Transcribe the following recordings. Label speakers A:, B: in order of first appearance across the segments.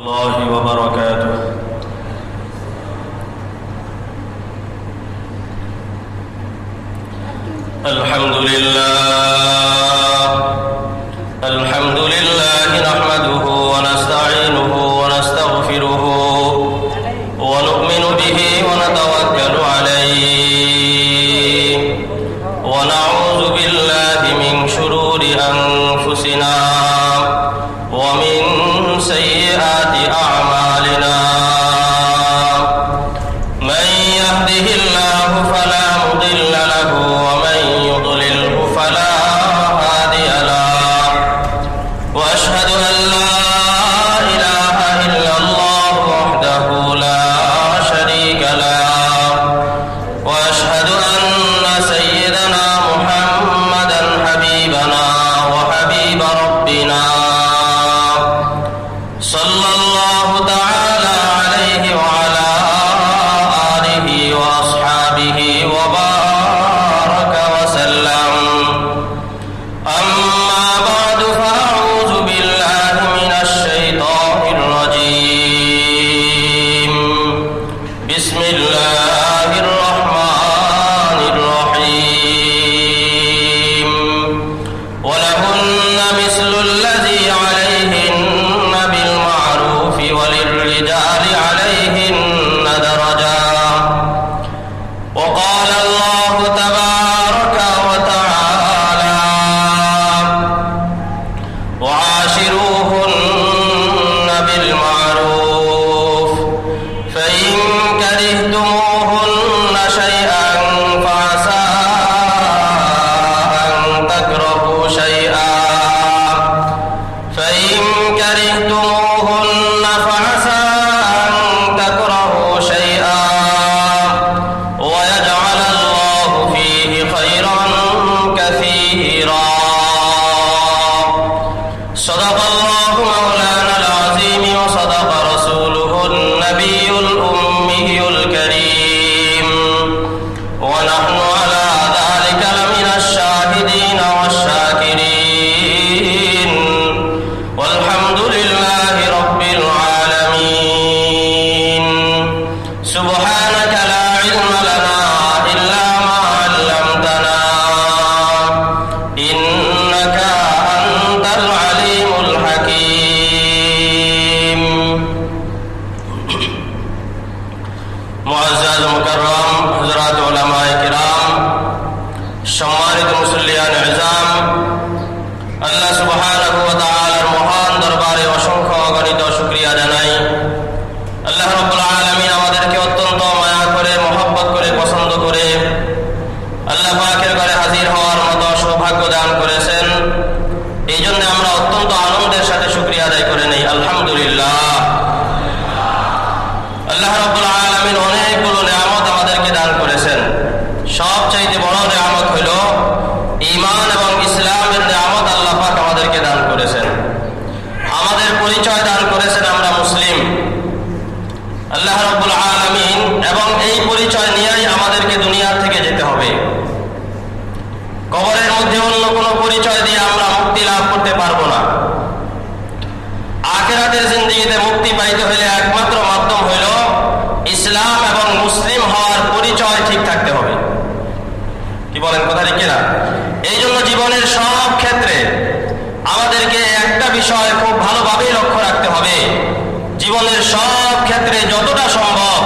A: الله وبركاته. الحمد لله نحمده ونستعينه ونستغفره ونؤمن به ونتوكل عليه ونعوذ بالله من شرور أنفسنا ومن سيئات أعمالنا. من يهده الله فلا مضل له ومن يضلله فلا هادي له. وأشهد أن لا إله إلا الله وحده لا شريك له. وأشهد أن سيدنا محمدا حبيبنا وحبيب ربنا صلى الله تعالى عليه وعلى آله وأصحابه وبارك وسلم. أما بعد فأعوذ بالله من الشيطان الرجيم. بسم الله الرحمن الرحيم. ولهن مثل الذي عليهن بالمعروف وللرجال عليهن درجة. وقال الله تبارك وتعالى وعاشروهن بالمعروف فإن كرهتموهن شيئا فعسى أن تكرهوا شيئا فإن كرهتموهن فعسى أن تكرهوا شيئا ويجعل الله فيه خيرا كثيرا. صدق الله مولانا العظيم وصدق رسوله النبي الأمي الكريم ونحن على ذلك لمن الشاهدين والشاكرين والحمد لله رب العالمين. سبحانك لا علم لنا إلا ما علمتنا إنك أنت العليم الحكيم. মুআজ্জাজ মুকাররম হযরত উলামায়ে কিরাম, সম্মানিত মুসল্লিয়ান ইজাম, আল্লাহ সুবহানাহু ওয়া তাআলার মহান দরবারে অসংখ্য অগণিত শুকরিয়া জানাই। আল্লাহ রাব্বুল আলামিন আমাদেরকে অত্যন্ত মায়া করে, মহব্বত করে, পছন্দ করে আল্লাহ পাকের ঘরে হাজির হওয়ার মতো সৌভাগ্য দান করেছেন। এই জন্য আমরা অত্যন্ত আনন্দের সাথে শুকরিয়া আদায় করে নেই, আলহামদুলিল্লাহ। আল্লাহ রাব্বুল আলামিন অনেকগুলো নিয়ামত আমাদেরকে দান করেছেন। সবচাইতে বড় নিয়ামত হইল ঈমান এবং ইসলামের নিয়ামত আল্লাহ পাক আমাদেরকে দান করেছেন। আমাদের পরিচয় দান করেছেন আমরা মুসলিম, আল্লাহ রাব্বুল আলামিন, এবং এই পরিচয় নিয়েই আমাদেরকে দুনিয়া থেকে যেতে হবে। কবরের মধ্যে অন্য কোনো পরিচয় দিয়ে আমরা মুক্তি লাভ করতে পারবো না। আখিরাতের জিন্দেগিতে মুক্তি পাইতে হলে একমাত্র মাধ্যম হইল ইসলাম এবং মুসলিম হওয়ার পরিচয় ঠিক থাকতে হবে। কি বলেন, কথা ঠিক কিনা? এই জন্য জীবনের সব ক্ষেত্রে আমাদেরকে একটা বিষয় খুব ভালোভাবেই লক্ষ্য রাখতে হবে। জীবনের সব ক্ষেত্রে যতটা সম্ভব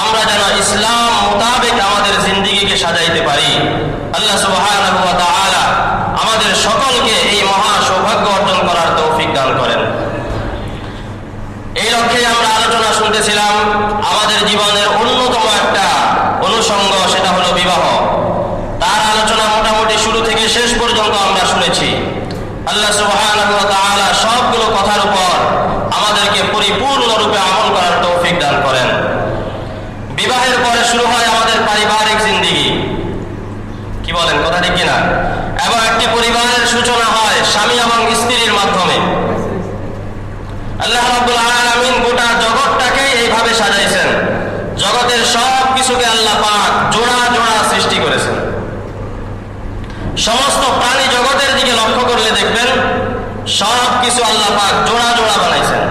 A: আমরা যেন ইসলাম মোতাবেক আমাদের জিন্দেগিকে সাজাইতে পারি। আল্লাহ সুবহানাহু ওয়া তাআলা আমাদের সকলকে এই মহা সৌভাগ্য অর্জন করার তৌফিক দান করেন। এই লক্ষ্যে আমরা আলোচনা শুনতেছিলাম। আমাদের জীবনের অন্যতম একটা অনুষঙ্গ, সেটা হলো বিবাহ। তার আলোচনা মোটামুটি শুরু থেকে শেষ পর্যন্ত আমরা শুনেছি। আল্লাহ সুবহানাহু ওয়া তাআলা সবগুলো কথার উপর আমাদেরকে পরিপূর্ণরূপে আমল করার তৌফিক দান করেন। বিবাহের পরে শুরু হয় আমাদের পারিবারিক জিন্দেগি। কি বলেন, কথা ঠিক কিনা? এবং একটি পরিবারের সূচনা হয় স্বামী এবং স্ত্রীর মাধ্যমে। আল্লাহ রাব্বুল আলামিন গোটা জগৎটাকে এইভাবে সাজাইছেন। জগতের সব কিছুকে আল্লাহ পাক জোড়া জোড়া সৃষ্টি করেছেন। সমস্ত প্রাণী জগতের দিকে লক্ষ্য করলে দেখবেন সব কিছু আল্লাহ পাক জোড়া জোড়া বানাইছেন।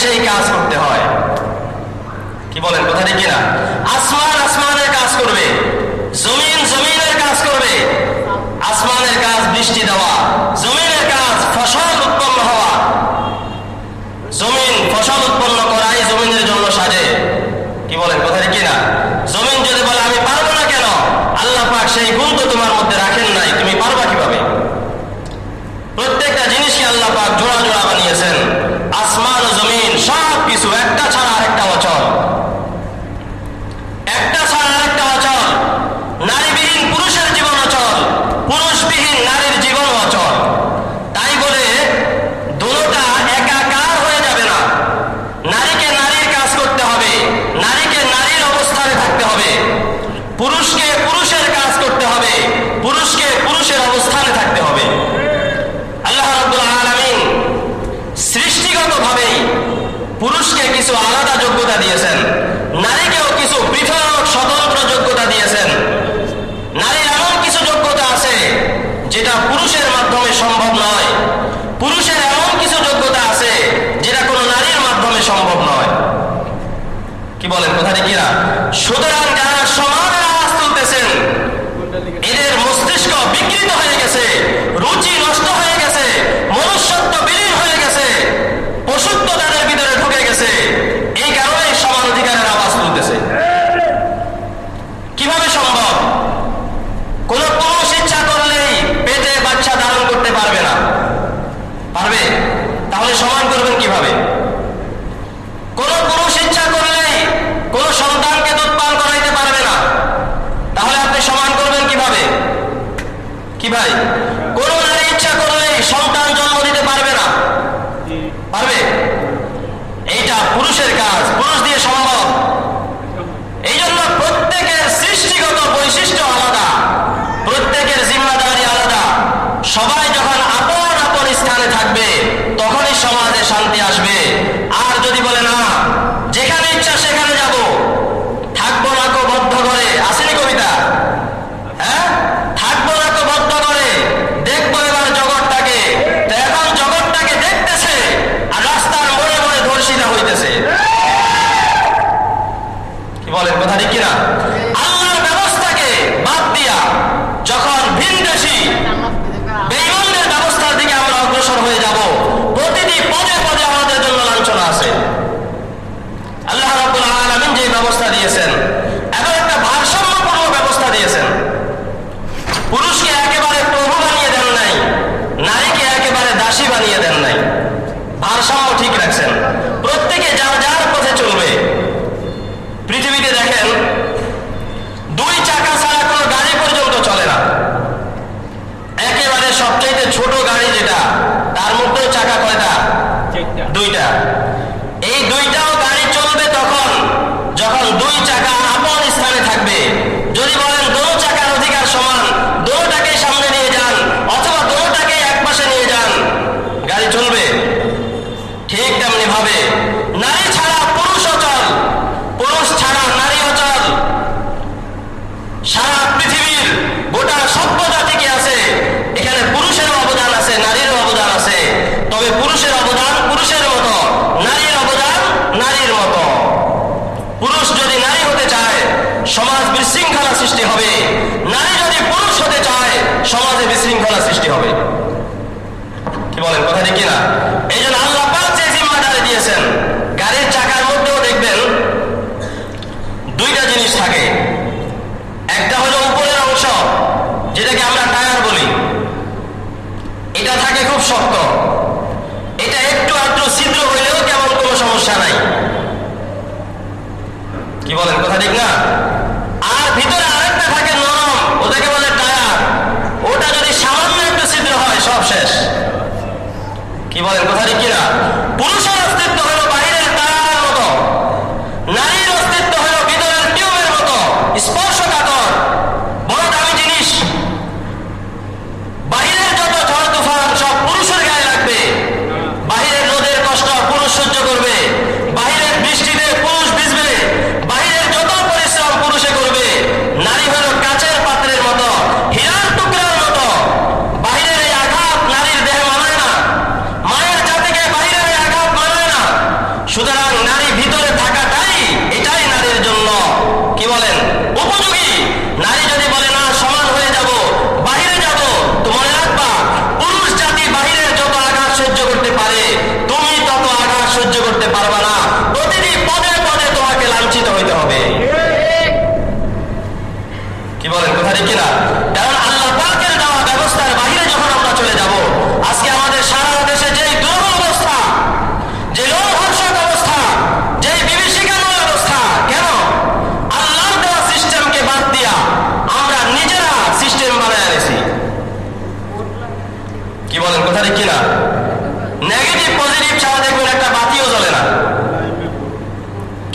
A: সেই কাজ করতে হয়। কি বলেন, কথা ঠিক কিনা? আসমান আসমানের কাজ করবে, জমিন জমিনের কাজ করবে। আসমানের কাজ বৃষ্টি দেওয়া, জমিনের কাজ ফসল উৎপন্ন হওয়া। জমিন ফসল উৎপন্ন করাই জমিনের জন্য সাজে। কি বলেন, কথা ঠিক কিনা? জমিন যদি বলে আমি পারবো না, কেন? আল্লাহ পাক সেই গুণ তো তোমার মধ্যে রাখেন নাই, তুমি পারবা কিভাবে? প্রত্যেকটা জিনিসকে আল্লাহ পাক জোড়া জোড়া বানিয়েছেন। আসমান ও জমিন সব কিছু একটা ছাড়া আরেকটা অচল, একটা ছাড়া আরেকটা অচল। নারীবিহীন পুরুষের জীবন অচল, পুরুষবিহীন নারীর জীবন অচল। তাই বলে দুটোটা একাকার হয়ে যাবে না। নারীকে নারীর কাজ করতে হবে, নারীকে নারীর অবস্থানে থাকতে হবে, পুরুষকে পুরুষের কাজ করতে হবে, পুরুষকে পুরুষের অবস্থানে থাকতে হবে। আল্লাহ রাব্বুল আলামিন সৃষ্টিগতভাবেই পুরুষকে কিছু আলাদা যোগ্যতা দিয়েছেন, নারীকেও কিছু পৃথক স্বতন্ত্র যোগ্যতা দিয়েছেন। নারীর এমন কিছু যোগ্যতা আছে যেটা পুরুষের মাধ্যমে সম্ভব নয়, পুরুষের এমন কিছু যোগ্যতা আছে যেটা কোনো নারীর মাধ্যমে সম্ভব নয়। কি বলেন, কথা ঠিক কিনা? সুতরাং যারা সমানের আওয়াজ তুলতেছেন, এদের মস্তিষ্ক বিকৃত হয়ে গেছে, রুচি নষ্ট হয়ে গেছে, মনুষ্যত্ব বিলীন হয়ে গেছে, পশুত্ব তাদের ভিতরে ঢুকে গেছে। এই কারণে সমান অধিকারের আওয়াজ তুলতেছে। কিভাবে সম্ভব? কোন পুরুষ ইচ্ছা করলেই পেটে বাচ্চা ধারণ করতে পারবে না, পারবে? তাহলে সমান করবেন কিভাবে? কোন পুরুষ ইচ্ছা করলেই কোন সন্তানকে দুধ পান করাইতে পারবে না, তাহলে আপনি সমান করবেন কিভাবে? কি ভাই? কোন নারী ইচ্ছা করলেই সন্তান জন্ম দিতে পারবে না, পারবে? এইটা পুরুষের কাজ, পুরুষ দিয়ে সম্ভব। এই জন্য প্রত্যেকের সৃষ্টিগত বৈশিষ্ট্য আলাদা, প্রত্যেকের জিম্মাদারি আলাদা। সবাই যখন আপন আপন স্থানে থাকবে তখনই সমাজে শান্তি আসবে। আর যদি বলে না যেখানে ইচ্ছা সেখানে যাব, থাকবো না কো বদ্ধ করে, আসেনি কবিতা? হ্যাঁ, থাকবো না কো বদ্ধ করে, দেখবো এবার জগৎটাকে। তো এখন জগৎটাকে দেখতেছে আর রাস্তার মোড়ে মোড়ে ধর্ষিতা হইতেছে। কি বলেন, কথা ঠিক কিনা? আল্লাহর ব্যবস্থাকে বাদ দিয়া যখন ভিনদেশী বেঈমানদের ব্যবস্থার দিকে আমরা অগ্রসর হয়ে যাব, প্রতিটি পদে পদে আমাদের জন্য লাঞ্ছনা আছে। আল্লাহ রাব্বুল আলামিন যে ব্যবস্থা দিয়েছেন, এমন একটা ভারসাম্যপূর্ণ ব্যবস্থা দিয়েছেন। পুরুষকে একেবারে প্রভু বানিয়ে দেন নাই, নারীকে একেবারে দাসী বানিয়ে দেন নাই, ভারসাম্য ঠিক রাখছেন। প্রত্যেকে যার যার পথে চলবে। পৃথিবীতে দেখেন, দুই চাকা ছাড়া কোনো গাড়ি পর্যন্ত চলে না। একেবারে সবচাইতে ছোট গাড়ি যেটা, তার মধ্যেও চাকা কয়টা? দুইটা। এই দুইটাও গাড়ি চলবে তখন যখন দুই চাকা আপন স্থানে থাকবে। যদি বলেন দোনো চাকার অধিকার সমান, দোনোটাকে সামনে নিয়ে যান অথবা দোনোটাকে এক পাশে নিয়ে যান, গাড়ি চলবে। ঠিক তেমনি ভাবে নারী ছাড়া পুরুষ অচল, পুরুষ ছাড়া নারী অচল। সারা পৃথিবীর গোটা সভ্য জাতিকে আছে, এখানে পুরুষের অবদান আছে, নারীর অবদান আছে। তবে পুরুষের অবদান পুরুষের মতো, নারীর অবদান নারীর মতো। পুরুষ যদি নারী হতে চায় সমাজ বিশৃঙ্খলা সৃষ্টি হবে, নারী যদি পুরুষ হতে চায় সমাজে বিশৃঙ্খলা সৃষ্টি হবে। কি বলেন, কথা ঠিক কিনা? এই জন্য আল্লাহ পাক যে জিম্মাদারি দিয়েছেন, গাড়ির চাকার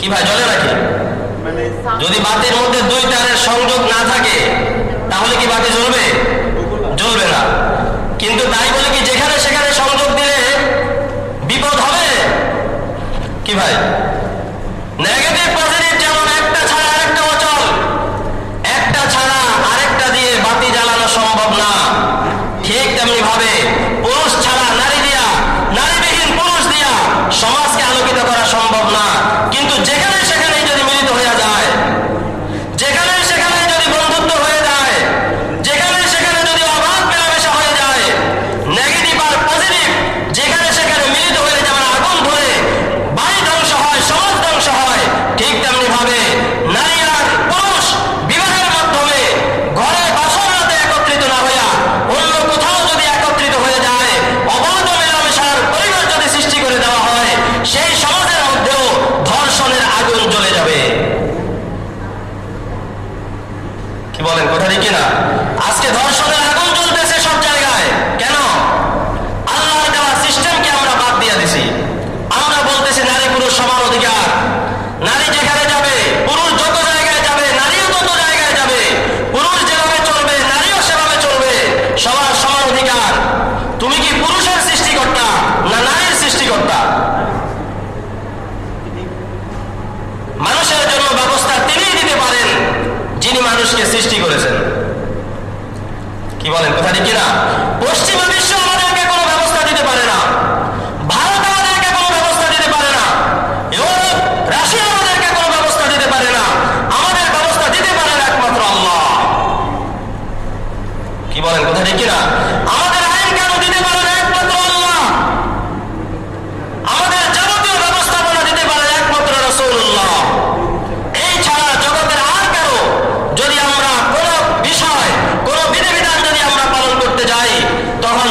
A: কি ভাই, জ্বলে নাকি? যদি বাতির মধ্যে দুই তারের সংযোগ না থাকে তাহলে কি বাতি জ্বলবে? জ্বলবে না। কিন্তু তাই বলে কি যেখানে সেখানে সংযোগ দিলে বিপদ হবে? কি ভাই, নেগেটিভ পজিটিভ যেমন একটা ছাড়া আরেকটা অচল, একটা ছাড়া আরেকটা দিয়ে বাতি জ্বালানো সম্ভব না, ঠিক তেমনি ভাবে পুরুষ ছাড়া নারী দিয়া, নারীবিহীন পুরুষ দিয়া সমাজকে আলোকিত করা সম্ভব না। কিন্তু যেখানে সেখানে যদি মিলিত হয়ে যায়, যেখানে সেখানে যদি বন্ধুত্ব হয়ে যায়, যেখানে সেখানে যদি অবাধ মেলামেশা হয়ে যায়, নেগেটিভ আর পজিটিভ যেখানে সেখানে মিলিত হয়ে যেমন আগুন ধরে বাড়ি ধ্বংস হয়, সমাজ ধ্বংস হয়, ঠিক তেমনি ভাবে নারী আর পুরুষ বিবাহের মাধ্যমে ঘরে বাসর রাতে একত্রিত না হইয়া অন্য কোথাও যদি একত্রিত হয়ে যায়, অবাধ মেলামেশার পরিবেশ যদি সৃষ্টি করে দেওয়া হয়, সেই সমাজের মধ্যেও ধর্ষণের আগুন জ্বলে যাবে। কি বলেন, কথা ঠিক কিনা? আজকে ধর্ষণের আগুন জ্বলতেছে সব জায়গায়। কেন? আল্লাহর দেওয়া সিস্টেমকে আমরা বাদ দিয়ে দিছি। আমরা বলতেছি নারী পুরুষ সমান অধিকার, নারী যেখানে যাবে, পুরুষ যত জায়গায় যাবে, নারীও তত জায়গায় যাবে, পুরুষ যেভাবে চলবে নারীও সেভাবে চলবে, সবার সমান অধিকার। তুমি কি পুরুষের সৃষ্টিকর্তা না নারীর সৃষ্টিকর্তা? মানুষের জন্য ব্যবস্থা তিনিই দিতে পারেন যিনি মানুষকে সৃষ্টি করেছেন। কি বলেন, কথা ঠিক কিনা? পশ্চিমা বিশ্ব আমাদেরকে কোনো ব্যবস্থা দিতে পারে না, ভারত আমাদেরকে কোনো ব্যবস্থা দিতে পারে না, ইউরোপ রাশিয়া আমাদেরকে কোনো ব্যবস্থা দিতে পারে না। আমাদের ব্যবস্থা দিতে পারেন একমাত্র আল্লাহ। কি বলেন, কথা ঠিক কিনা? আমাদের আইন কানুন দিতে পারেন একমাত্র আল্লাহ। আমাদের যাবতীয় ব্যবস্থাপনা দিতে পারেন একমাত্র রাসূলুল্লাহ। এই ছাড়া জগতের আর কারো যদি আমরা কোনো বিষয়, কোনো বিধিবিধান যদি আমরা পালন করতে যাই, তখন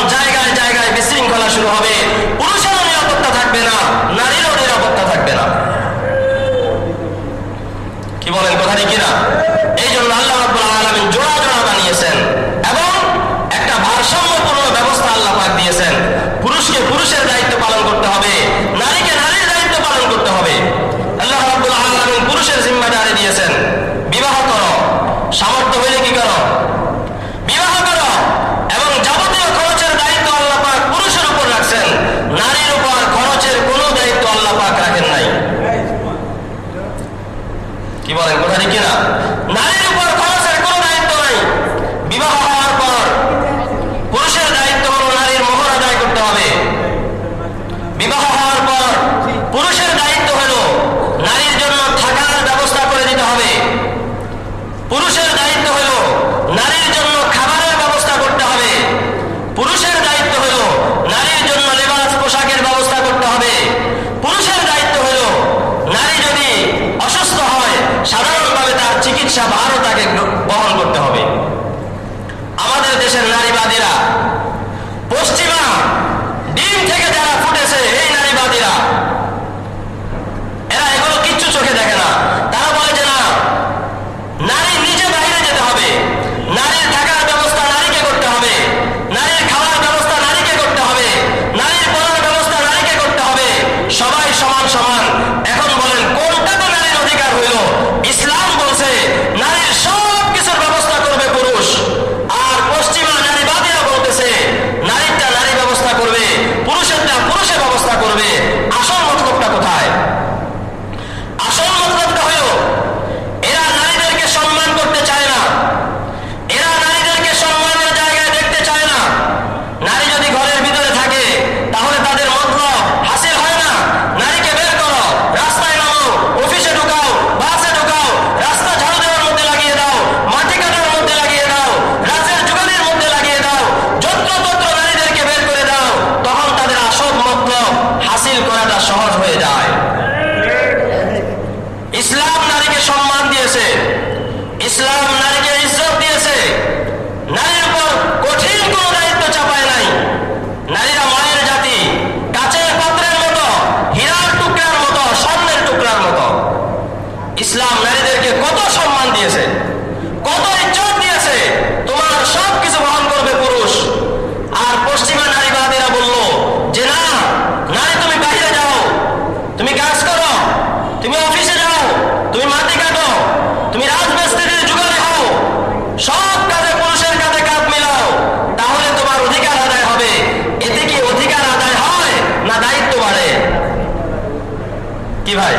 A: ভাই?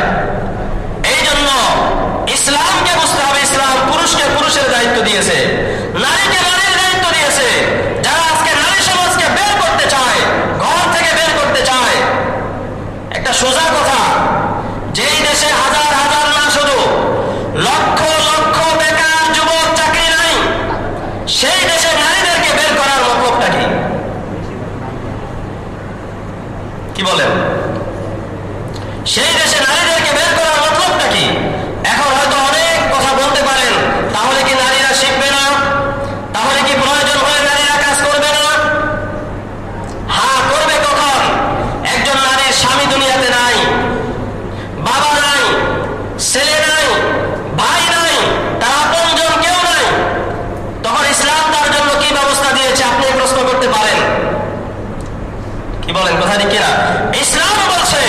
A: এই জন্য ইসলামকে বুঝতে হবে, ইসলাম পুরুষকে পুরুষের দায়িত্ব দিয়েছে, নারীকে নারীর দায়িত্ব দিয়েছে। যারা আজকে নারী সমাজকে বের করতে চায়, ঘর থেকে বের করতে চায়, একটা সোজা কথা, যেই দেশে হাজার হাজার না শুধু লক্ষ লক্ষ বেকার যুবক চাকরি নাই, সেই দেশে নারীদেরকে বের করার মতলবটা কি? কি বলেন? সেই দেশে নারীদেরকে বের করার মতলবটা কি? এখন হয়তো অনেক কথা বলতে পারেন, তাহলে কি নারীরা শিখবে না? তাহলে কি প্রয়োজন হলে নারীরা কাজ করবে না? হ্যাঁ, করবে। কখন? একজন নারীর স্বামী দুনিয়াতে নাই, বাবা নাই, ছেলে নাই, ভাই নাই, তার আপনজন কেউ নাই, তখন ইসলাম তার জন্য কি ব্যবস্থা দিয়েছে আপনি প্রশ্ন করতে পারেন। কি বলেন? কথা ঠিক কিনা? ইসলাম বলছে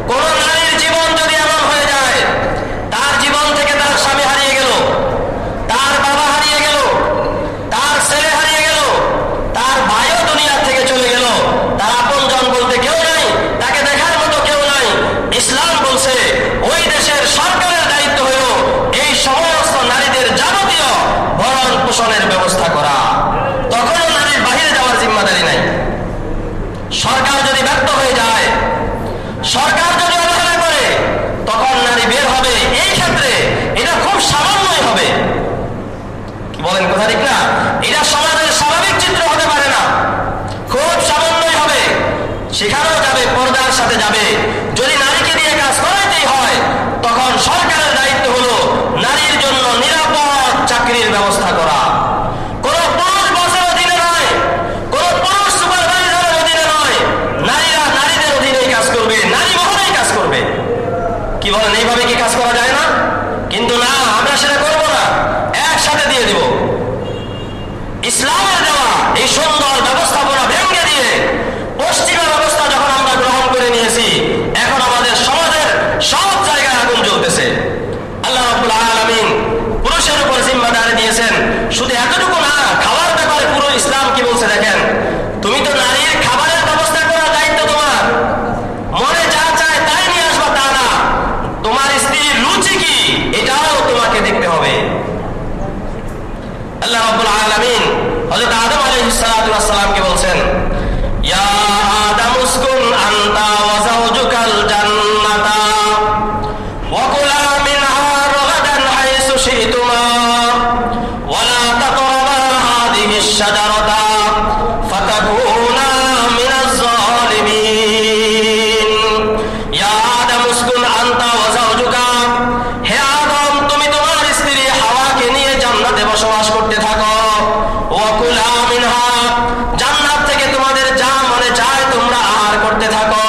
A: কোন নারীর জীবন যদি এমন হয়ে যায়, তার জীবন থেকে তার স্বামী হারিয়ে গেল, তার বাবা হারিয়ে গেল, তার ছেলে হারিয়ে গেল, তার ভাইও দুনিয়া থেকে চলে গেল, তার আপনজন বলতে কেউ নাই, তাকে দেখার মতো কেউ নাই, ইসলাম বলছে ওই দেশের সরকারের দায়িত্ব হলো এই সমস্ত নারীদের যাবতীয় ভরণ পোষণের ব্যবস্থা করা। তখনও নারীর বাহিরে যাওয়ার জিম্মাদারি নাই। সরকার যদি ব্যর্থ হয়ে যায়, সরকার যদি অবহেলা করে, তখন নারী বের হবে। এই ক্ষেত্রে এটা খুব সামান্যই হবে। কি বলেন? কথা ঠিক না? এটা সমাজের স্বাভাবিক চিত্র হতে পারে না, খুব সামান্যই হবে। সেখানেও যাবে, পর্দার সাথে যাবে। যদি নারীকে দিয়ে কাজ করাইতেই হয়, তখন সরকারের দায়িত্ব হলো নারীর জন্য নিরাপদ চাকরির ব্যবস্থা করা। কোন পুরুষ বসের অধীনে নয়, কোন পুরুষ সুপারভাইজারের অধীনে নয়, নারীরা নারীদের অধীনেই কাজ করবে, নারী মহলেই কাজ করবে। কি বলেন? এইভাবে কি কাজ করা যায় না? কিন্তু না, আমরা সেটা করবো না, একসাথে দিয়ে দিব। ইসলামের দেওয়া এই সুন্দর ব্যবস্থাপনা ভেঙে দিয়ে পশ্চিমা ব্যবস্থা যখন আমরা গ্রহণ করে নিয়েছি, এখন আমাদের সমাজের সব জায়গায় আগুন জ্বলতেছে। আল্লাহ রাব্বুল আলামিন পুরুষের উপর জিম্মাদারি দিয়েছেন। শুধু এতটুকু না, খাবার ব্যাপারে পুরো ইসলাম কি বলছে দেখেন, তুমি তো নারীর খাবারের ব্যবস্থা করার দায়িত্ব তোমার। মনে যা চায় তাই নিয়ে আসবা তা না, তোমার স্ত্রীর রুচি কি এটাও তোমাকে দেখতে হবে। আল্লাহ রাব্বুল আলামিন হযরত আদম আলাইহিস সালাতু ওয়াস সালামকে বলছেন, ইয়া আদম উসকুন আনতা ওয়া যাওজুকাল জান্নাতা ওয়া কুলা মিনহা রাগাদান হাইসু শি'তুমা ওয়া লা তাকরাবা হাযিহিশ শাজারাতা ফাতাকুনা মিনাজ যালিমিন। ইয়া আদম উসকুন আনতা ওয়া যাওজুকা, হে আদম, তুমি তোমার স্ত্রী হাওয়াকে নিয়ে জান্নাতে বসবাস করতে থাকো। ওয়া কুলা মিনহা, জান্নাত থেকে তোমাদের যা মনে চায় তোমরা আহার করতে থাকো।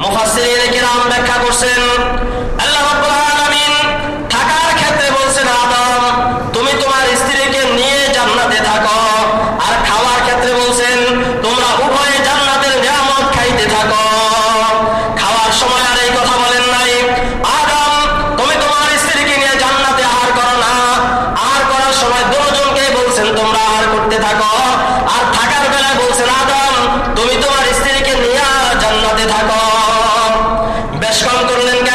A: মুফাসসিরিনে কিরাম ব্যাখ্যা করছেন, আল্লাহ রাব্বুল আলামিন থাকার ক্ষেত্রে বলছেন আদম তুমি তোমার স্ত্রীকে নিয়ে জান্নাতে থাকো, আর খাওয়ার ক্ষেত্রে বলছেন তোমরা উভয়ে জান্নাতের নিয়ামত খাইতে থাকো। খাওয়ার সময় আর এই কথা বলেন নাই আদম তুমি তোমার স্ত্রীকে নিয়ে জান্নাতে আহার করো না, আহার করার সময় দুজনকে বলছেন তোমরা আহার করতে থাকো। আর থাকার বেলায় বলছেন আদম তুমি তোমার স্ত্রীকে নিয়ে জান্নাতে থাকো। বেশ কম করলেন কেন?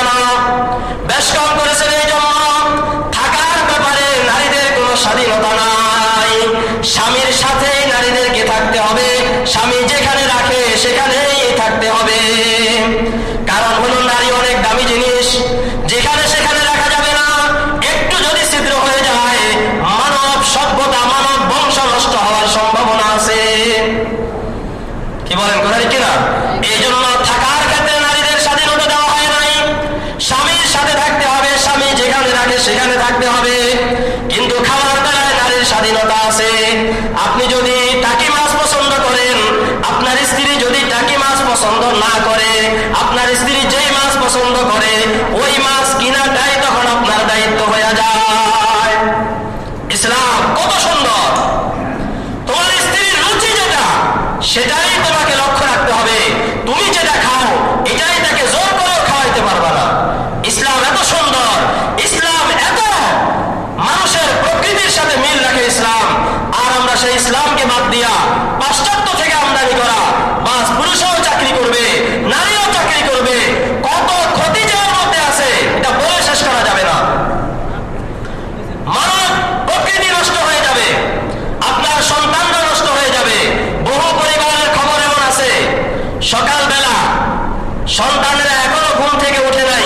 A: সন্তানেরা এখনো ঘুম থেকে উঠে নাই,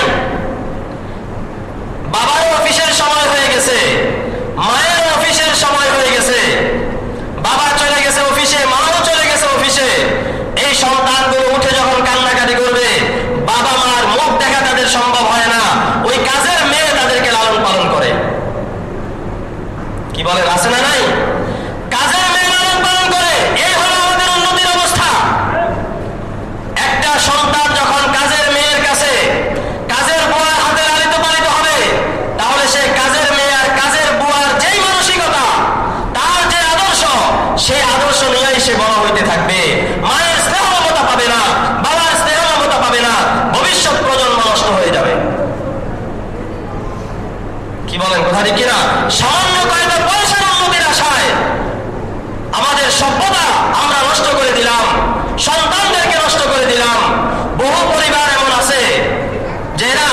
A: বাবার অফিসের সময় হয়ে গেছে, মায়ের অফিসের সময় হয়ে গেছে, বাবা চলে গেছে অফিসে, মাও চলে গেছে অফিসে। এই সন্তানগুলো উঠে যখন কান্নাকাটি করবে, বাবা মার মুখ দেখা তাদের সম্ভব হয় না, ওই কাজের মেয়ে তাদেরকে লালন পালন করে। কি বলেন, আছে না নাই? কাজের মেয়ে লালন পালন করে। এই হলো আমাদের উন্নতির অবস্থা। একটা সন্তান যখন কাজের মেয়ের কাছে, কাজের বুয়ার হাতে লালিত পালিত হবে, তাহলে সে কাজের মেয়ে আর কাজের বুয়ার যেই মানসিকতা, তার যে আদর্শ, সেই আদর্শ নিয়েই সে বড় হইতে থাকবে। মায়ের স্নেহ মমতা পাবে না, বাবার স্নেহ মমতা পাবে না, ভবিষ্যৎ প্রজন্ম নষ্ট হয়ে যাবে। কি বলেন, কথা ঠিক কিনা? সামান্য কয়েকটা পয়সার উন্নতির আশায় আমাদের সভ্যতা আমরা নষ্ট করে দিলাম, সন্তানদেরকে নষ্ট করে দিলাম। বহু পরিবার এমন আছে যারা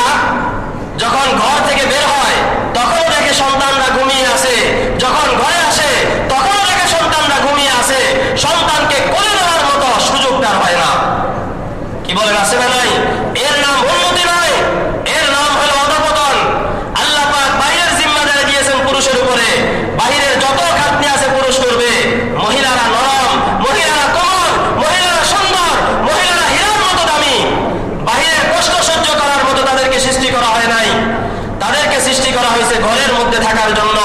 A: যখন ঘর থেকে বের হয় তখন দেখে সন্তানরা ঘুমিয়ে আছে, যখন ঘরে আসে তখন দেখে সন্তানরা ঘুমিয়ে আছে, সন্তানকে কোলে নেওয়ার মতো সুযোগ তার হয় না। কি বলেন, আছে না নাই? এর নাম উন্নতি নয়, এর নাম হলো অধঃপতন। আল্লাহ পাক বাইরের জিম্মাদারি দিয়েছেন পুরুষের উপরে, বাইরের যত খাটনি আছে পুরুষ করবে। মহিলারা নরম, মহিলারা কোমল, মহিলারা সুন্দর, মহিলারা হীরার মতো দামি। বাইরের কষ্ট সহ্য করার মতো তাদেরকে সৃষ্টি করা হয় নাই, তাদেরকে সৃষ্টি করা হয়েছে ঘরের মধ্যে থাকার জন্য,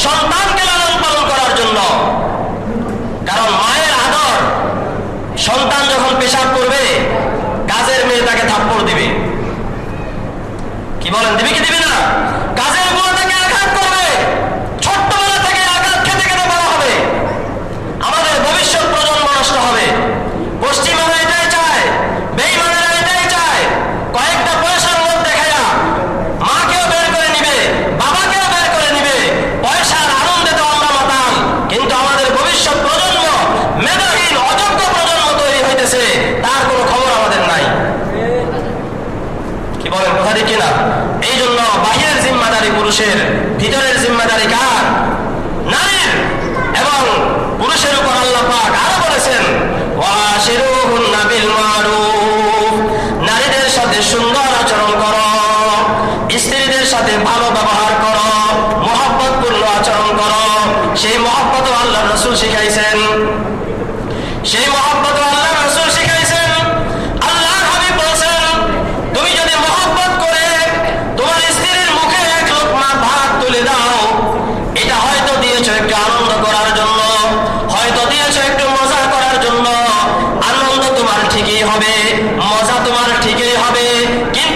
A: সন্তানকে লালন পালন করার জন্য। কারণ মায়ের আদর, সন্তান যখন পেশাব করবে কাজের মেয়ে তাকে থাপ্পড় দিবে। কি বলেন, দিবে কি দিবে না? কাজের বুয়া তাকে আঘাত করবে, ছোট্টবেলা থেকে আঘাত খেতে খেতে বড় হবে। আমাদের ভবিষ্যৎ প্রজন্ম নষ্ট হবে। পশ্চিমারা এটাই চায়, বেঈমানেরা এটাই চায়, কয়েকটা পয়সার লোভ দেখায়া মাকেও বের করে নিবে, বাবাকেও বের করে নিবে। পয়সার আনন্দে তো আমরা মাতাল, কিন্তু আমাদের ভবিষ্যৎ প্রজন্ম মেধাহীন অযোগ্য প্রজন্ম তৈরি হইতেছে, তার কোনো খবর আমাদের নাই। কি বলেন, কথা ঠিক কিনা? এই জন্য বাহিরের জিম্মাদারি পুরুষের, ভিতরের জিম্মাদারি কার? নারীর। এবং পুরুষের উপর আল্লাহ পাক আরো বলেছেন, ওয়াশিরুহুন্না বিল মারুফ, নারীদের সাথে সুন্দর আচরণ করো, স্ত্রীদের সাথে ভালো ব্যবহার করো, মহব্বতপূর্ণ আচরণ করো। সেই মহব্বত আল্লাহ রাসূল শিখাইছেন, সেই মহব্বত আল্লাহ রাসূল শিখাইছেন। আল্লাহর হাবিব বলেছেন, তুমি যদি মহব্বত করে তোমার স্ত্রীর মুখে এক লোকমা ভাত তুলে দাও, এটা হয়তো দিয়েছো একটু আনন্দ করার জন্য, হয়তো দিয়েছো একটু মজা করার জন্য। আনন্দ তোমার ঠিকই হবে, মজা তোমার ঠিকই হবে, কিন্তু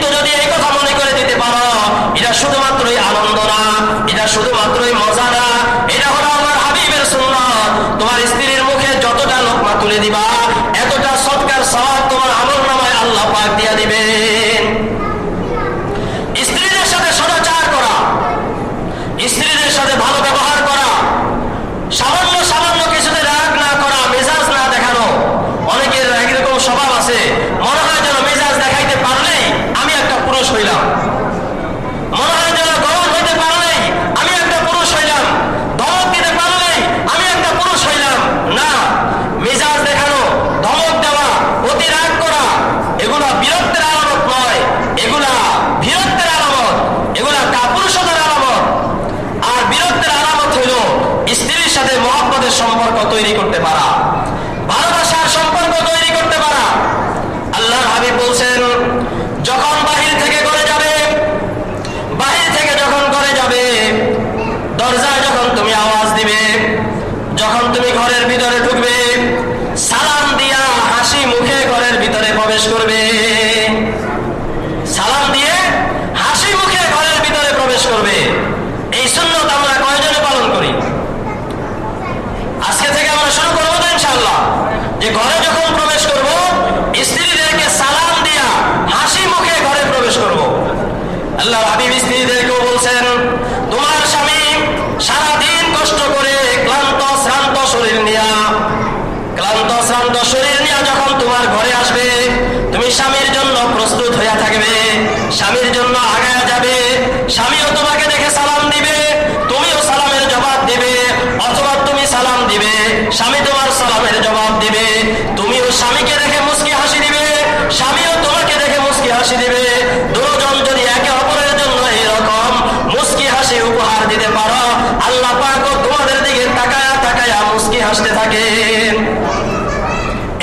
A: আসতে থাকে।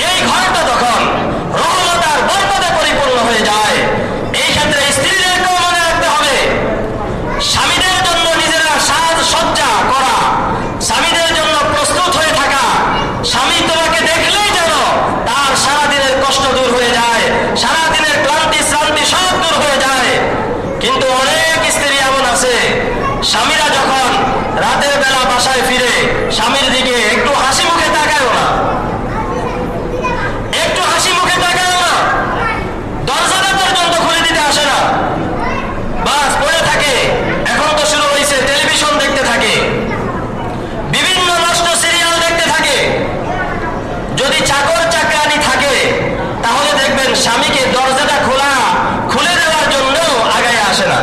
A: এই ঘরটা তখন রহমত আর বরকতে পরিপূর্ণ হয়ে যায়। এই ক্ষেত্রে স্ত্রীদেরকেও মনে রাখতে হবে, স্বামীদের জন্য নিজেরা সাজ সজ্জা করা, স্বামীদের জন্য প্রস্তুত হয়ে থাকা। স্বামী তোমাকে দেখলেই যেন তার সারাদিনের কষ্ট দূর হয়ে যায়, সারাদিনের ক্লান্তি শ্রান্তি সব দূর হয়ে যায়। কিন্তু অনেক স্ত্রী এমন আছে, স্বামীরা যখন রাতের বেলা বাসায় ফিরে স্বামীর দিকে একটু হাসি মুখে তাকায়ও না, একটু হাসি মুখে তাকায়ও না, দরজাটা পর্যন্ত খুলে দিতে আসে না, বাস পড়ে থাকে। এখন তো শুরু হয়েছে টেলিভিশন দেখতে থাকে, বিভিন্ন নষ্ট সিরিয়াল দেখতে থাকে। যদি চাকর চাকরানি থাকে তাহলে দেখবেন স্বামীকে দরজাটা খুলে দেওয়ার জন্য আগায় আসে না।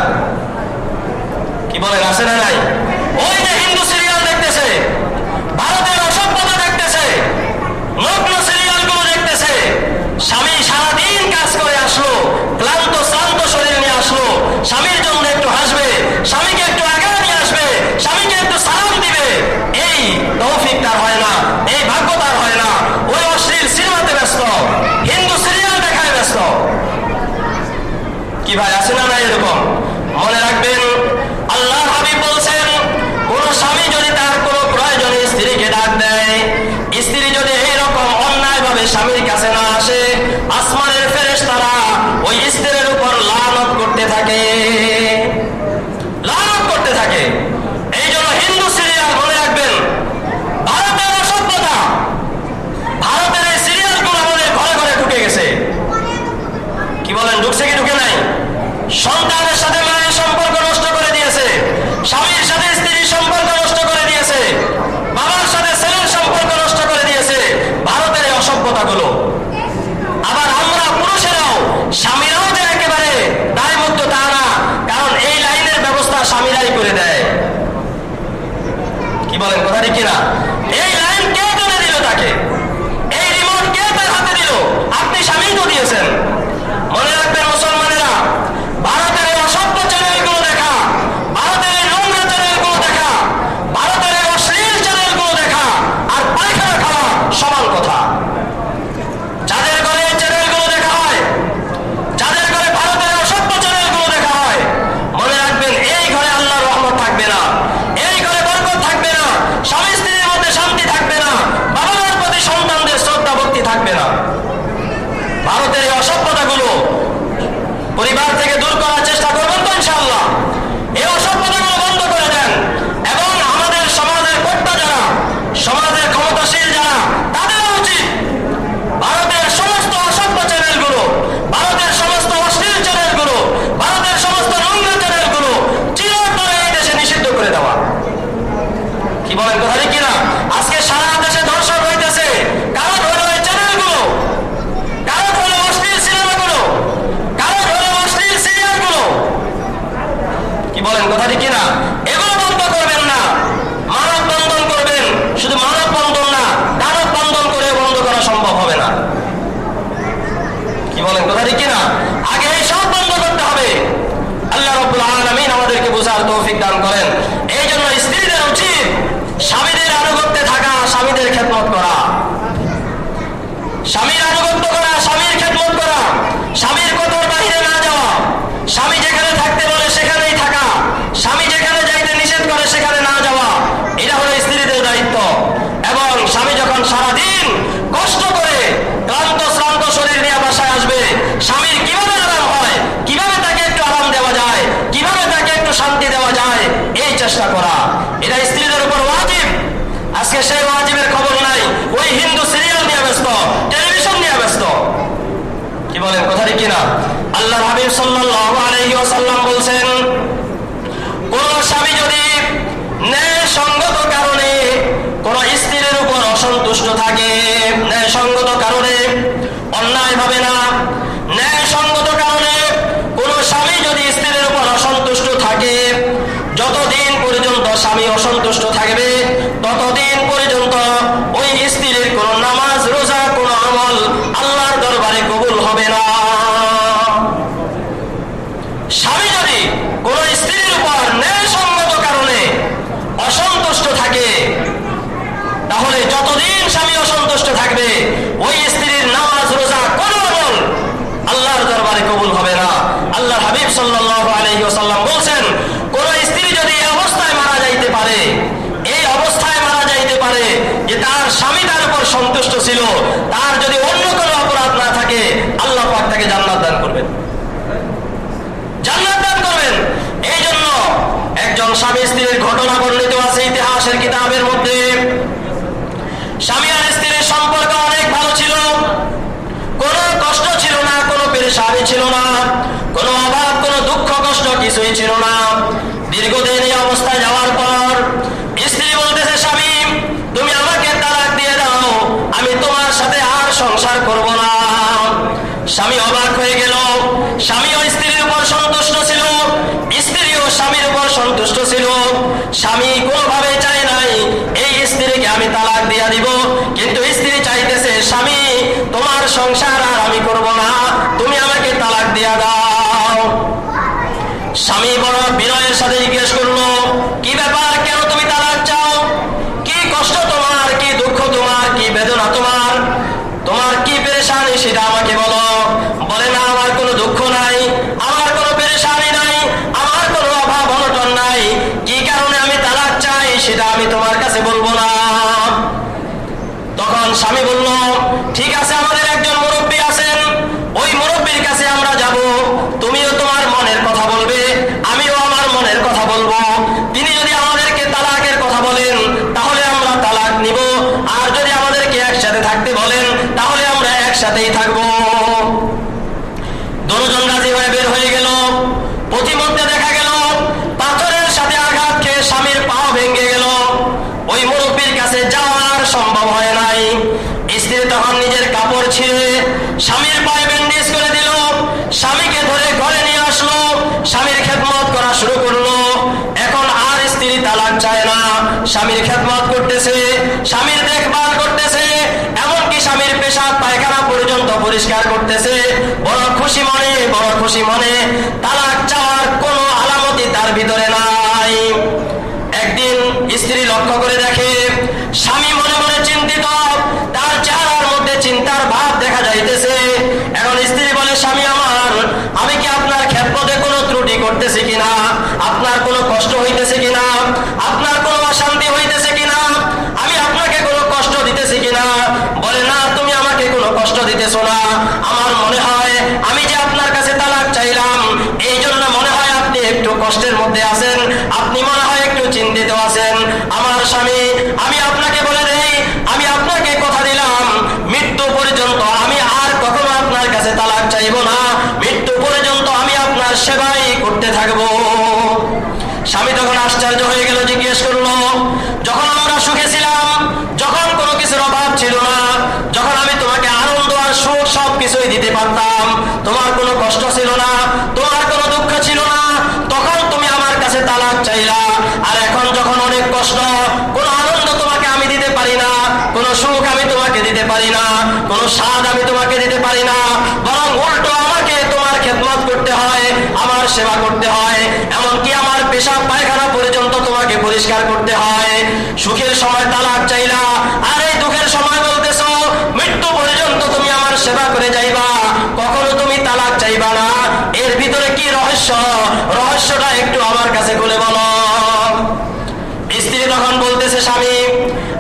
A: কি বলেন, আসে না? নাই। ওই যে হিন্দু সিরিয়াল দেখতেছে, ভারতের অসভ্যতা দেখতেছে, নগ্ন সিরিয়ালগুলো দেখতেছে। স্বামী সারাদিন কাজ করে আসলো, ক্লান্ত শ্রান্ত শরীর নিয়ে আসলো, স্বামীর জন্য একটু হাসবে, স্বামীকে একটু আগায় নিয়ে আসবে, স্বামীকে একটু সালাম দিবে, এই তৌফিক তার হয় না, এই ভাগ্য তার হয় না। ওই অশ্লীল সিনেমাতে ব্যস্ত, হিন্দু সিরিয়াল দেখায় ব্যস্ত। কি ভাই, আছে না? নাই এরকম? মনে রাখবেন, আল্লাহ হাবিব বলছেন, কোন স্বামী যদি তার কোনো প্রয়োজনে স্ত্রীকে ডাক দেয়, স্ত্রী যদি এইরকম অন্যায় ভাবে স্বামীর কাছে না আসে, আসমানের ফেরেশতারা ওই স্ত্রীর উপর লানত করতে থাকে, লানত করতে থাকে। এই জন্য হিন্দু সিরিয়াল মনে রাখবেন, ভারতের অসভ্যতা, ভারতের এই সিরিয়ালগুলো আমাদের ঘরে ঘরে ঢুকে গেছে। কি বলেন, ঢুকছে কি ঢুকে নাই? সন্তানের সাথে মায়ের সম্পর্ক নষ্ট করে দিয়েছে, স্বামীর সাথে স্ত্রীর সম্পর্ক নষ্ট করে দিয়েছে, বাবার সাথে ছেলের সম্পর্ক নষ্ট করে দিয়েছে ভারতের এই অসভ্যতাগুলো। আবার আমরা পুরুষেরাও, স্বামীরাও যে একেবারে দায়মুক্ত তা না, কারণ এই লাইনের ব্যবস্থা স্বামীরাই করে দেয়। কি বলেন, কথা ঠিক কিনা? এই লাইন কে তুলে দিল তাকে? এই রিমোট কে তার হাতে দিল? আপনি স্বামী তো দিয়েছেন। মনে রাখবেন মুসলমানেরা, ভারতের এই অসভ্য চ্যানেলগুলো দেখা, ভারতের এই নোংরা চ্যানেলগুলো দেখা, ভারতের এই অশ্লীল চ্যানেলগুলো দেখা আর পায়খানা খাওয়া সমান কথা। যাদের ঘরে এই চ্যানেলগুলো দেখা হয়, যাদের ঘরে ভারতের অসভ্য চ্যানেলগুলো দেখা হয়, মনে রাখবেন এই ঘরে আল্লাহর রহমত থাকবে না, এই ঘরে বরকত থাকবে না, স্বামী স্ত্রীর মধ্যে শান্তি থাকবে না, বাবা মার প্রতি সন্তানদের শ্রদ্ধা ভক্তি থাকবে না। ভারতের এই অসভ্যতাগুলো পরিবার থেকে দূর করার চেষ্টা করবেন তো ইনশাআল্লাহ। এই অসভ্যতাগুলো বন্ধ করে দেন এবং আমাদের সমাজের কর্তা যারা, সমাজের ক্ষমতাশীল যারা, তাদের উচিত ভারতের সমস্ত অসভ্য চ্যানেলগুলো, ভারতের সমস্ত অশ্লীল চ্যানেলগুলো, ভারতের সমস্ত নোংরা চ্যানেলগুলো চিরতরে এই দেশে নিষিদ্ধ করে দেওয়া। কি বলেন, কথা ঠিক কিনা? আজকে সারা দেশে ধর্ষণ হইতেছে, কারণ হলো এই চ্যানেলগুলো, কারণ হলো অশ্লীল সিনেমাগুলো, কারণ হলো অশ্লীল সিরিয়ালগুলো। কি বলেন, কথা ঠিক কিনা? এগুলো বন্ধ করবেন না, মানব বন্ধন করবেন। শুধু মানব বন্ধন না, দানব বন্ধন করে বন্ধ করা সম্ভব হবে না। কি বলেন, কথা ঠিক কিনা? আগে এই সব বন্ধ করতে হবে। আল্লাহ রাব্বুল আলামিন আমাদেরকে বোঝার তৌফিক দান করেন। এই জন্য স্ত্রীদের উচিত স্বামীদের আনুগত্যে থাকা, স্বামীদের খেদমত করা, স্বামীর আনুগত্য করা, স্বামীর খেদমত করা, স্বামীর কথার বাইরে না যাওয়া, স্বামী যেখানে থাকতে বলে সেখানেই থাকা, স্বামী যেখানে যাইতে নিষেধ করে সেখানে না যাওয়া, এটা হলো স্ত্রীদের দায়িত্ব। এবং স্বামী যখন সারাদিন কষ্ট করে ক্লান্ত শ্রান্ত শরীর নিয়ে বাসায় আসবে, স্বামীর কিভাবে আরাম হয়, কিভাবে তাকে একটু আরাম দেওয়া যায়, কিভাবে তাকে একটু শান্তি দেওয়া যায়, এই চেষ্টা করা, এটা স্ত্রীদের উপর ওয়াজিব। আজকে সেই ওয়াজিবের খবর নাই, ওই হিন্দু সিরিয়াল নিয়ে ব্যস্ত, টেলিভিশন নিয়ে ব্যস্ত। কি বলেন, কথা ঠিক কিনা? আল্লাহর হাবিব সাল্লাল্লাহু আলাইহি ওয়াসাল্লাম বলছেন, কোন স্বামী যদি ন্যায়সঙ্গত কারণে কোন স্ত্রীর উপর অসন্তুষ্ট থাকে, ন্যায়সঙ্গত কারণে, অন্যায় ভাবে না, ন্যায়সঙ্গত কারণে কোন স্বামী যদি স্ত্রীর উপর অসন্তুষ্ট থাকে, যতদিন পর্যন্ত স্বামী অসন্তুষ্ট থাকবে ততদিন পর্যন্ত ওই স্ত্রীর কোন নামাজ, রোজা, কোন আমল আল্লাহর দরবারে কবুল হবে না। সন্তুষ্ট ছিল, তার যদি অন্য কোনো অপরাধ না থাকে, আল্লাহ পাক তাকে জান্নাত দান করবেন, জান্নাত দান করবেন। এই জন্য একজন স্বামী স্ত্রীর ঘটনা বর্ণিত আছে ইতিহাসের কিতাবের মধ্যে। স্বামী আর স্ত্রীর সম্পর্ক অনেক ভালো ছিল, কোনো কষ্ট ছিল না, কোনো পেরেশানি ছিল না, কোনো অভাব, কোনো দুঃখ কষ্ট কিছুই ছিল না। দীর্ঘদিন এই অবস্থায় যাওয়ার পর স্ত্রী বলতেছে, স্বামী তুমি আমাকে তালাক দিয়ে দাও, আমি তোমার সাথে আর সংসার করব না। স্বামী অবাক হয়ে গেল। স্বামীও স্ত্রীর উপর সন্তুষ্ট ছিল, স্ত্রীও স্বামীর উপর সন্তুষ্ট ছিল। স্বামী কোনোভাবে চায় নাই এই স্ত্রীকে আমি তালাক দিয়ে দিব, কিন্তু স্ত্রী চাইতেছে, স্বামী তোমার সংসার আর আমি করব না, তুমি আমাকে তালাক দিয়ে দাও। স্বামী বড় বিনয়ের সাথে জিজ্ঞেস করলো, কি ব্যাপার, কেন তুমি তালাক চাও? কি কষ্ট তোমার, কি দুঃখ তোমার, কি বেদনা তোমার, তোমার কি পেরেশানি সেটা আমাকে বলো। বলে, না আমার কোনো দুঃখ নাই, আমার কোনো পেরেশানি নাই, আমার কোনো অভাব অনটন নাই, কি কারণে আমি তালাক চাই সেটা আমি তোমার কাছে বলবো না। তখন স্বামী বলল, ঠিক আছে, আমাদের একজন মুরব্বী আছেন, ওই মুরব্বীর কাছে আমরা যাব, তুমিও তোমার মনের কথা বলবে, আমিও আমার মনের কথা বলবো। তিনি যদি আমাদেরকে তালাকের কথা বলেন তাহলে আমরা তালাক নিব, আর যদি আমাদেরকে একসাথে থাকতে বলেন তাহলে আমরা একসাথেই থাকবো। দুজন রাজি হয়ে বের হয়ে গেল। প্রতিমধ্যে দেখা গেল পাথরের সাথে আঘাত খেয়ে স্বামীর পা ভেঙে গেল। ওই মুরব্বীর কাছে যাওয়ার সম্ভব হয় নাই। স্ত্রী তখন নিজের কাপড় ছিঁড়ে স্বামীর পায়ে ব্যান্ডেজ করে দিল, স্বামীকে ধরে ঘরে নিয়ে আসলো, স্বামীর খেদমত করা শুরু করলো। এখন আর স্ত্রী তালাক চায় না, স্বামীর খেদমত করতেছে, স্বামীর দেখভাল করতেছে, এমনকি স্বামীর পেশাব পায়খানা পর্যন্ত পরিষ্কার করতেছে। বড় খুশি মনে, বড় খুশি মনে। তালাক চাওয়ার কোনো আলামতি তার ভিতরে নাই। একদিন স্ত্রী লক্ষ্য করে দেখে স্বামী মনে মনে চিন্তিত, তার চেহারার মধ্যে চিন্তার ভাব দেখা যাইতেছে। এখন স্ত্রী বলে, স্বামী আমার, আমি কি আপনার খেদমতে কোনো ত্রুটি করতেছি কিনা, আপনার কোনো কষ্ট হইতেছে কিনা, আপনার কোনো অশান্তি হইতেছে কিনা, আমি আপনাকে কোনো কষ্ট দিতেছি কিনা? বলে, না, তুমি আমাকে কোনো কষ্ট দিতেছো না। আমার মনে হয় আমি যে আপনার কাছে তালাক চাইলাম এই জন্য মনে হয় আপনি একটু কষ্টের মধ্যে আছেন, আপনি মনে হয় একটু চিন্তিত আছেন। আমার স্বামী, আমি আপনাকে বলে দেই, আমি আপনাকে কথা দিলাম মৃত্যু পর্যন্ত আমি আর কখনো আপনার কাছে তালাক চাইব না, মৃত্যু পর্যন্ত আমি আপনার সেবাই করতে থাকবো। স্বামী তখন আশ্চর্য হয়ে গেল, জিজ্ঞেস করলো, যখন আমরা সুখে ছিলাম, যখন কোনো কিছুর অভাব ছিল না, যখন আমি তোমাকে আনন্দ আর সুখ সব কিছুই দিতে পারতাম, তোমার কোনো কষ্ট ছিল না, তোমার কোনো দুঃখ ছিল না, তখন তুমি আমার কাছে তালাক চাইলা। আর এখন যখন অনেক কষ্ট, কোনো আনন্দ তোমাকে আমি দিতে পারি না, কোনো সুখ আমি তোমাকে দিতে পারি না, কোনো স্বাদ আমি তোমাকে দিতে পারি না, বরং উল্টো আমাকে তোমার খেদমত করতে হয়, আমার সেবা করতে হয়, এমনকি আমার পেশাব পায়খানা পর্যন্ত তোমাকে পরিষ্কার করতে হয়। সুখের সময় তালাক চাইলা, আর এই দুঃখের সময় বলতেছো মৃত্যু পর্যন্ত তুমি আমার সেবা করে যাইবা, কখনো তুমি তালাক চাইবা না। এর ভিতরে কি রহস্য? রহস্যটা একটু আমার কাছে বলে বলো। স্ত্রী তখন বলতেছে, স্বামী,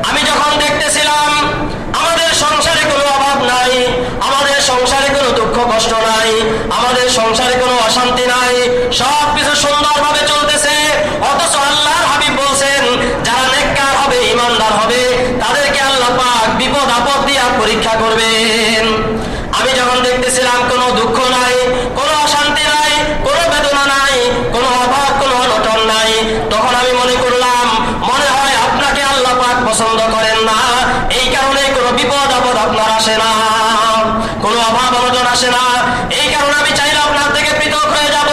A: আমি যখন দেখতেছিলাম আমাদের সংসারে কোনো অভাব নাই, আমাদের সংসারে কোনো দুঃখ কষ্ট নাই, আমাদের সংসারে কোনো অশান্তি নাই, সব কিছু সুন্দরভাবে চলতেছে, অথচ আল্লাহর হাবিব বলছেন যারা নেককার হবে, ইমানদার হবে, তাদেরকে আল্লাহ পাক বিপদ আপদ দিয়া পরীক্ষা করবেন। আমি যখন দেখতেছিলাম কোনো দুঃখ নাই, কোনো অশান্তি নাই, কোনো বেদনা নাই, কোনো অভাব, কোনো অনটন নাই, তখন আমি মনে করলাম মনে হয় আপনাকে আল্লাহ পাক পছন্দ করেন না, এই কারণে কোনো বিপদ আপদ আপনার আসে না, কোনো অভাব অনটন আসে না, এই কারণে আমি চাইলে আপনার থেকে পৃথক হয়ে যাব।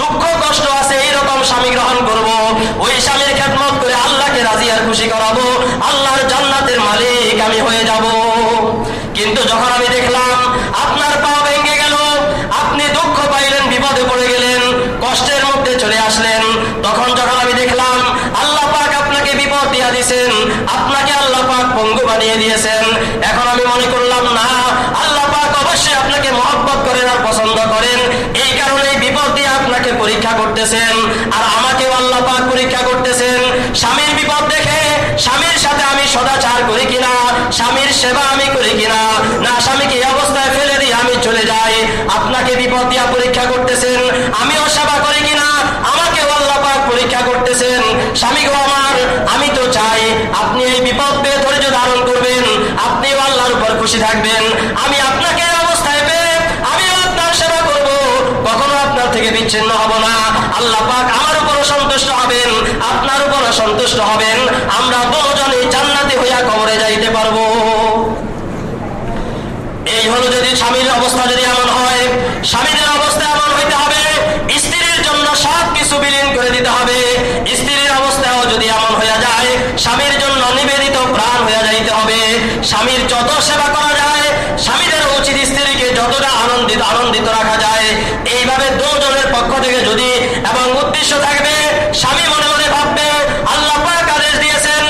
A: দুঃখ কষ্ট আছে এইরকম স্বামী গ্রহণ করব, ওই স্বামীর খেদমত করে আল্লাহকে রাজি আর খুশি করাবো, আল্লাহর জান্নাতের মালিক আমি হয়ে যাব। কিন্তু যখন আমি দেখলাম আপনার পা ভেঙে গেল, আপনি দুঃখ পাইলেন, বিপদে পড়ে গেলেন, কষ্টের মধ্যে চলে আসলেন, তখন যখন আমি দেখলাম আল্লাহ পাক আপনাকে বিপদ দিয়া দিয়েছেন, আপনাকে আল্লাহ পাক পঙ্গু বানিয়ে দিয়েছেন, এখন আমি মনে করলাম না, আল্লাহ পাক অবশ্যই আপনাকে মহব্বত করেন আর পছন্দ করেন, এই কারণে বিপদ দিয়ে আপনাকে পরীক্ষা করতেছেন, আর আমাকেও আল্লাহ পাক পরীক্ষা করতেছেন। স্বামীর বিপদ দেখে স্বামীর সাথে আমি সদাচার করি কিনা, স্বামীর সেবা আমি আমিও সেবা করি কিনা আমাকেও আল্লাহ পাক পরীক্ষা করতেছেন। স্বামী গো আমার, আমি তো চাই আপনি এই বিপদ পেয়ে ধৈর্য ধারণ করবেন, আপনিও আল্লাহর উপর খুশি থাকবেন। আমি আপনাকে এই অবস্থায় পেয়ে আমিও আপনার সেবা করব, কখনো আপনার থেকে বিচ্ছিন্ন হব না। আল্লাহ পাক আমার উপরও সন্তুষ্ট হবেন, আপনার উপরও সন্তুষ্ট হবেন, আমরা দুজনে জান্নাতি হইয়া কবরে যাইতে পারবো। এই হলো যদি স্বামীর অবস্থা যদি এমন হয়, স্বামীদের অবস্থা এমন হইতে হবে, স্ত্রীর জন্য সব কিছু বিলীন করে দিতে হবে। স্ত্রীর অবস্থাও যদি এমন হইয়া যায়, স্বামীর জন্য নিবেদিত প্রাণ হইয়া যাইতে হবে। স্বামীর যত সেবা করা যায়, স্বামীদের উচিত স্ত্রীকে যতটা আনন্দিত রাখা যায়। এইভাবে দুজনের পক্ষ থেকে যদি এবং উদ্দেশ্য থাকবে, স্বামী মনে মনে ভাববে আল্লাহ পাক আদেশ দিয়েছেন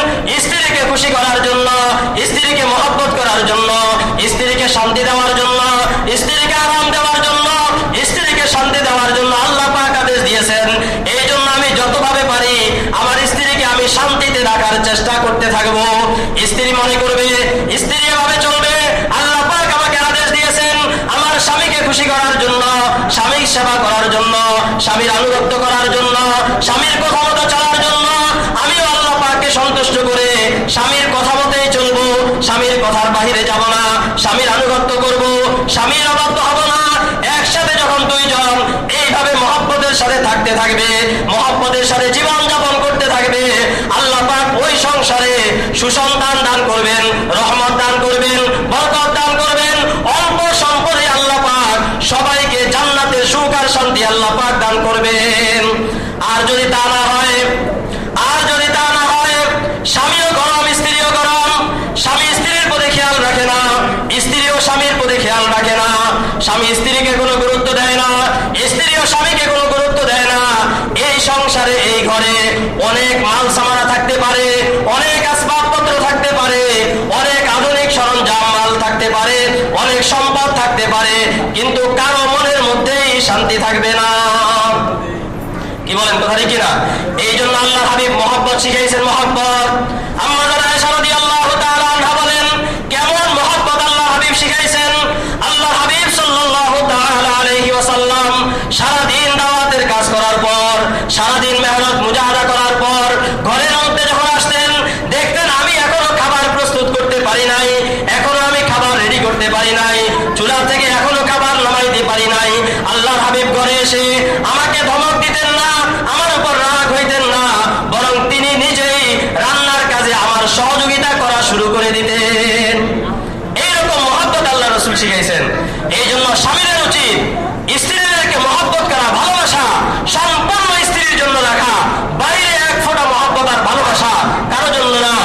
A: স্ত্রীকে খুশি করার জন্য, স্ত্রীকে মহব্বত করার জন্য, স্ত্রীকে শান্তি দেওয়ার জন্য, স্ত্রীকে আরাম দেওয়ার জন্য, স্ত্রীকে শান্তি দেওয়ার জন্য আল্লাহ পাক আদেশ দিয়েছেন। এই জন্য আমি যতভাবে পারি আমার স্ত্রীকে আমি শান্তিতে রাখার চেষ্টা করতে থাকবো। স্ত্রী মনে করবে স্ত্রী এভাবে চলবে, আল্লাহ পাক আমাকে আদেশ দিয়েছেন আমার স্বামীকে খুশি করার জন্য, স্বামীর সেবা করার জন্য, স্বামীর আনুগত্য করার জন্য, স্বামীর কথা মতো চলার জন্য। আমিও আল্লাহ পাককে সন্তুষ্ট করে স্বামীর কথা মতোই চলবো, স্বামীর কথার বাহিরে যাব না, স্বামীর আনুগত্য করব, স্বামীর অবাধ্য হব না। একসাথে যখন দুইজন এইভাবে মহব্বতের সাথে থাকতে থাকবে, মহব্বতের সাথে জীবন যাপন করতে থাকবে, আল্লাহ পাক ওই সংসারে সুসন্তান দান করবেন, রহমত দান করবেন, বরকত দান করবেন। অল্প সম্পদে আল্লাহ পাক সবাইকে জান্নাতের সুখ আর শান্তি আল্লাহ পাক দান করবেন। আর যদি তা না হয়, স্বামীও গরম স্ত্রীও গরম, স্বামী স্ত্রীর প্রতি খেয়াল রাখে না, স্ত্রীও স্বামীর প্রতি খেয়াল রাখে না, স্বামী স্ত্রীকে কোনো গুরুত্ব দেয় না, স্ত্রীও স্বামীকে কোনো গুরুত্ব দেয় না। এই সংসারে এই ঘরে অনেক মাল সামানা থাকতে পারে, অনেক আসবাবপত্র থাকতে পারে, অনেক আধুনিক সরঞ্জাম মাল থাকতে পারে, অনেক সম্পদ থাকতে পারে, কিন্তু কারো মনের মধ্যেই শান্তি থাকবে না। কি বলেন কথা ঠিক কিনা? এই জন্য আল্লাহ হাবিব মহব্বত শিখাইছেন, মহব্বত। আম্মা জান আয়েশা রাদিয়াল্লাহু তাআলা আনহা বলেন কেমন মহব্বত আল্লাহ হাবিব শিখাইছেন। আল্লাহ হাবিব সাল্লাল্লাহু তাআলা আলাইহি ওয়াসাল্লাম সারাদিন দাওয়াতের কাজ করার পর, সারাদিন মেহনত মুজাহাদা করার পর ঘরের মধ্যে যখন আসতেন, দেখতেন আমি এখনো খাবার প্রস্তুত করতে পারি নাই, এখনো আমি খাবার রেডি করতে পারি নাই, চুলা থেকে এখনো খাবার নামাইতে পারি নাই। আল্লাহ হাবিব ঘরে এসে আমাকে ধমক দিতেন না, আমার উপর রাগ হইতেন না, বরং তিনি নিজেই রান্নার কাজে আমার সহযোগিতা করা শুরু করে দিতেন। এইরকম মহব্বত আল্লাহ রাসূল শিখাইছেন। এই জন্য স্বামীদের উচিত স্ত্রীদেরকে মহব্বত করা, ভালোবাসা সম্পূর্ণ স্ত্রীর জন্য রাখা, বাইরে এক ফোঁটা মহব্বত আর ভালোবাসা কারোর জন্য না।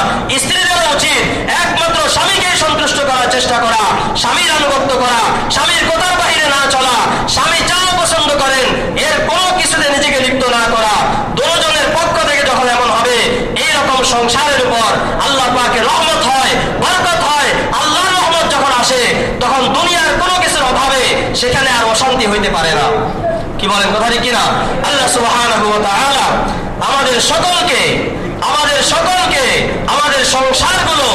A: স্ত্রীদের উচিত একমাত্র স্বামীকে সন্তুষ্ট করার চেষ্টা করা, স্বামীর আনুগত্য করা, স্বামীর কথার বাহিরে না চলা, স্বামী যা পছন্দ করেন এর কোনো কিছুতে নিজেকে লিপ্ত না করা। দুজনের পক্ষ থেকে যখন এমন হবে, এইরকম সংসারের উপর আল্লাহ পাকের রহমত হয়, বরকত হয়। আল্লাহর রহমত যখন আসে, তখন দুনিয়ার কোনো কিছুর অভাবে সেখানে আর অশান্তি হইতে পারে না। কি বলেন কথা ঠিক কিনা? আল্লাহ সুবহানাহু ওয়া তাআলা আমাদের সকলকে আমাদের সংসারগুলো